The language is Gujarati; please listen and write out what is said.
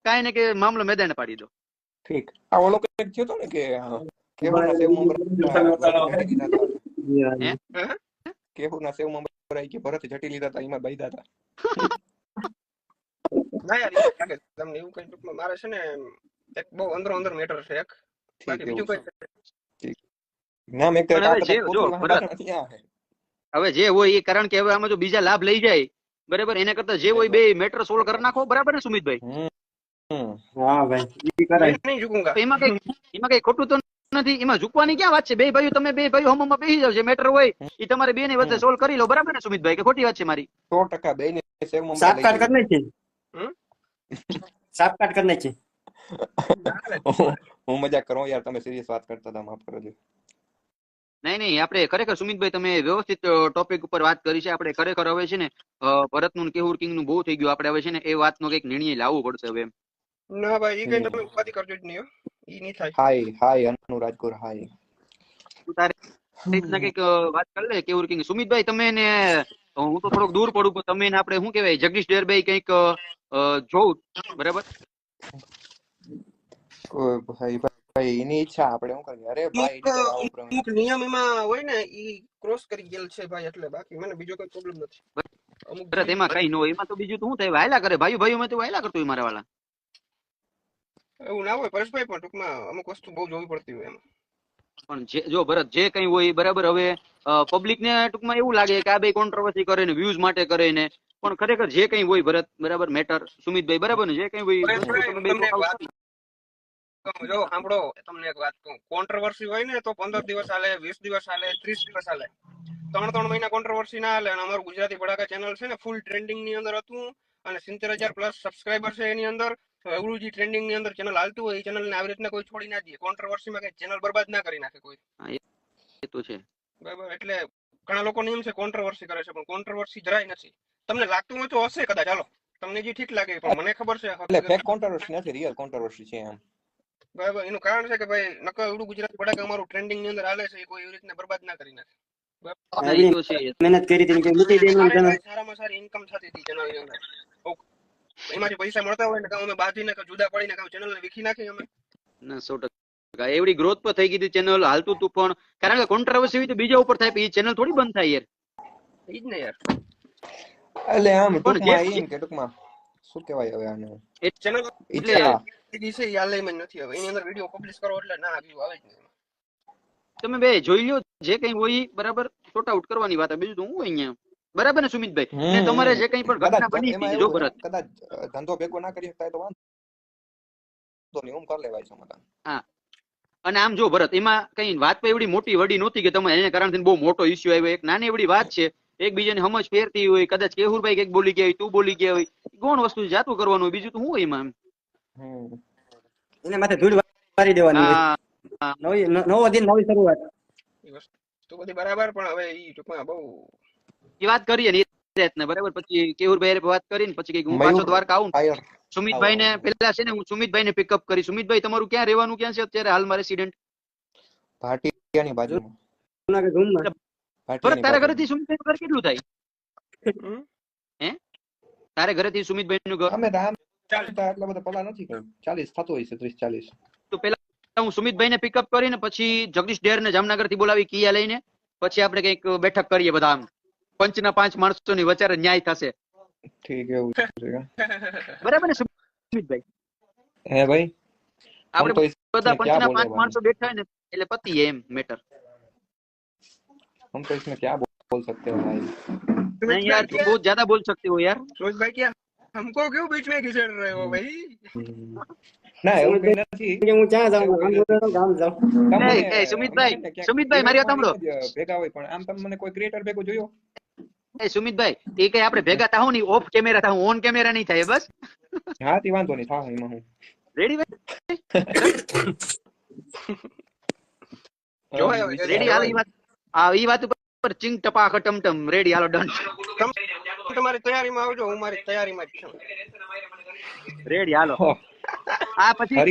કાંઈ ને કે મામલો મેદાને પાડી દો. ઠીક. આ ઓલો કંઈક થયો હતો ને કે કેહુના સેવ મમરા જટી લીધા હતા. કેહુના સેવ મમરા કે ભરત જટી લીધા હતા, એમાં બૈદા હતા. ના યાર એવું લાગે તમને એવું કઈ ટૂંકમાં મારે છે ને એક બહુ અંદર મેટર છે એક. બાકી બીજું કઈ નામ એક હવે જે હોય એ, કારણ કે હવે આમાં જો બીજા લાભ લઈ જાય બરાબર, એના કરતા જે હોય બે મેટર સોલ્વ કરી નાખો. બરાબર ને સુમિતભાઈ? હા ભાઈ ઈ કરાય. નહીં ઝૂકુંગા. એમાં કઈ ખોટું તો નથી, એમાં ઝૂકવાની ક્યાં વાત છે? બે ભાઈઓ તમે બે ભાઈઓ હમમાં બેસી જાવ, જે મેટર હોય એ તમારે બે ની વચ્ચે સોલ્વ કરી લો. બરાબર ને સુમિતભાઈ? કે ખોટી વાત છે મારી? 100% બે ને સેવ મમરા સાફકાટ કરી નાખી. સાફકાટ કરી નાખી. હું મજાક કરું યાર, તમે સિરિયસ વાત કરતા હતા, માફ કરજો. નહીં, આપણે ખરેખર સુમિતભાઈ તમે વ્યવસ્થિત ટોપિક ઉપર વાત કરી છે. આપણે ખરેખર હવે છે ને ભરતનું કેહુર કિંગ નું બહુ થઈ ગયું. આપણે હવે છે ને એ વાતનો કઈક નિર્ણય લાવવો પડશે હવે. ના ભાઈ ઈ કઈ તમે ઉપાધિ કરજો જ નહીં. ઈ નહીં થાય. હાય અનુરાજકોર હાય. તારે રીતના કઈક વાત કરી લે કેહુર કિંગ. સુમિતભાઈ તમે ને હું તો થોડોક દૂર પડું, પણ તમે ને આપણે શું કહેવાય જગદીશ ડેરભાઈ કઈક જોવું. બરાબર? ભાઈ એની ઈચ્છા, આપણે શું કરીએ? અરે ભાઈ અમુક નિયમ એમાં હોય ને ઈ ક્રોસ કરી ગયેલ છે ભાઈ, એટલે બાકી મને બીજો કોઈ પ્રોબ્લેમ નથી. અમુક એમાં કઈ ન હોય, એમાં તો બીજું તો શું થાય, વાયલા કરે ભાઈઓ માં તો વાયલા કરતો હોય મારા વાલા. એવું ના હોય પરેશભાઈ, પણ ટૂંકમાં અમુક વસ્તુ બહુ જોવી પડતી હોય એમાં. પણ જો ભરત જે કઈ હોય બરાબર, હવે પબ્લિક ને ટૂંકમાં એવું લાગે કે આ બે કોન્ટ્રોવર્સી કરે ને વ્યૂઝ માટે કરે ને, પણ ખરેખર જે કઈ હોય ભરત બરાબર મેટર સુમિતભાઈ બરાબર ને, જે કઈ હોય જો સાંભળો તમને એક વાત કહું. કોન્ટ્રોવર્સી હોય ને તો 15 દિવસ હાલે, 20 દિવસ હાલે, 30 દિવસ હાલે. 3 મહિના કોન્ટ્રોવર્સી ના હાલે. અને અમારું ગુજરાતી ભડાકા ચેનલ છે ને ફૂલ ટ્રેન્ડિંગ ની અંદર હતું, અને 70,000 પ્લસ સબસ્ક્રાઇબર છે એની અંદર. એવડું જે ટ્રેન્ડિંગ ની અંદર ચેનલ હાલતું હોય, એ ચેનલ ને આવી રીતના કોઈ છોડી ના દે. કોન્ટ્રોવર્સીમાં કઈ ચેનલ બરબાદ ના કરી નાખે કોઈ. એ તો છે બરાબર. એટલે ઘણા લોકો નિયમ છે કોન્ટ્રોવર્સી કરે છે, પણ કોન્ટ્રોવર્સી જરાય નથી. તમને લાગતું હોય તો હશે કદાચ, ચાલો તમને જે ઠીક લાગે, પણ મને ખબર છે એટલે ફેક કોન્ટ્રોવર્સી નથી, રિયલ કોન્ટ્રોવર્સી છે એમ. બરાબર. એનું કારણ છે કે ભાઈ નકર એવડું ગુજરાતી ભડાકા અમારું ટ્રેન્ડિંગ ની અંદર હાલે છે, કોઈ એવી રીતના બરબાદ ના કરી નાખે. મહેનત કરી હતી કે મૂકી દેવાનું. સારામાં સારી ઇન્કમ થતી હતી ચેનલ ની અંદર. એમાંથી પૈસા મળતા હોય ને કાં અમે બાંધીને કાં જુદા પડીને કાં ચેનલ ને વિખી નાખી અમે. ના 100% એવડી ગ્રોથ પર થઈ ગઈ હતી ચેનલ, હાલતું તું, પણ કારણ કે કોન્ટ્રોવર્સી હોય તો બીજા ઉપર થાય, એ ચેનલ થોડી બંધ થાય યાર. ઈ જ ને યાર. એટલે આમ ટૂંકમાં એમ કે ટૂંકમાં શું કહેવાય હવે આને, એ ચેનલ ઈચ્છા છે ઈ હાલમાં નથી હવે. એની અંદર વિડિયો પબ્લિશ કરો એટલે ના વ્યૂ આવે જ નહીં. તમે બે જોઈ લ્યો, જે કઈ હોય બરાબર સોર્ટ આઉટ કરવાની વાત, બીજું તો હું અહીંયા બરાબર ને સુમિતભાઈ? ને તમારે જે કઈ પણ ઘટના બની હતી જો ભરત, કદાચ ધંધો ભેગો ના કરી શકતા તો વાંધો નહીં, હું કરી લેવાય સમાધાન. હા. અને આમ જો ભરત, એમાં કઈ વાત તો એવડી મોટી વડી નહોતી કે તમે એને કારણથી બહુ મોટો ઇસ્યુ આવ્યો. એક નાની એવડી વાત છે, એકબીજાને સમજ ફેરતી હોય, કદાચ કેહુરભાઈ કઈક બોલી ગયા હોય, તું બોલી ગયા હોય, ગૌણ વસ્તુ જાતું કરવાનું હોય, બીજું તો શું હોય એમાં? એને માથે ધૂળ વારી દેવાની હોય. નવો દિન નવી શરૂઆત. એ વસ્તુ બધી બરાબર, પણ હવે ઈ ટૂંકમાં બહુ એ વાત કરીએ ને એ રીતના બરાબર. પછી કેહુરભાઈ વાત કરીને પછી કઈક હું પાછો દ્વારકા આવું, સુમિતભાઈ ને પેલા છે ને હું સુમિતભાઈ ને પિકઅપ કરી. સુમિતભાઈ તમારું ક્યાં રહેવાનું, ક્યાં છે અત્યારે હાલમાં રેસિડેન્ટ? ભાટિયાની બાજુમાં. તારા ઘરેથી સુમિતભાઈ નું ઘર કેટલું થાય? હે તારે ઘરેથી સુમિતભાઈ નું ઘર? અમે રામ ચાલતા એટલા બધા પલા નથી, 40 થતો હોય છે, 30-40. તો પેલા હું સુમિતભાઈ ને પિકઅપ કરીને પછી જગદીશ ડેર ને જામનગર થી બોલાવી કિયા લઈને, પછી આપણે કઈક બેઠક કરીએ બધા, આમ પંચના 5 માણસોની વચ્ચે ન્યાય થશે. ઠીક એવું છે બરાબર ને સુમિતભાઈ? હે ભાઈ, આપણે બધા પંચના 5 માણસો બેઠા હોય ને એટલે પતી એમ મેટર. हम तो इसमें क्या बोल सकते हैं भाई? नहीं यार तुम बहुत ज्यादा बोल सकते हो यार. रोज भाई क्या हमको क्यों बीच में घिसेड़ रहे हो भाई? ના એવું કઈ નથી કે હું ક્યાં જાઉં, આમ બોલે તો ગામ જાઉં. એ સુમિતભાઈ મારી વાત સાંભળો. ભેગા હોય પણ આમ તમે મને કોઈ ક્રિએટર ભેગો જોયો? એ સુમિતભાઈ એ કઈ આપણે ભેગા થાઉં ની, ઓફ કેમેરા થાઉં, ઓન કેમેરા નહીં થાય બસ. હા તે વાંધો નહીં, થાઉં એમાં હું રેડી ભાઈ? રેડી હાલ ઈ વાત ઉપર ચિંગ ટપા ટમટમ રેડી હાલો ડન. તમારી તૈયારીમાં આવજો, હું મારી તૈયારીમાં જ છું. રેડી હાલો. આ પછી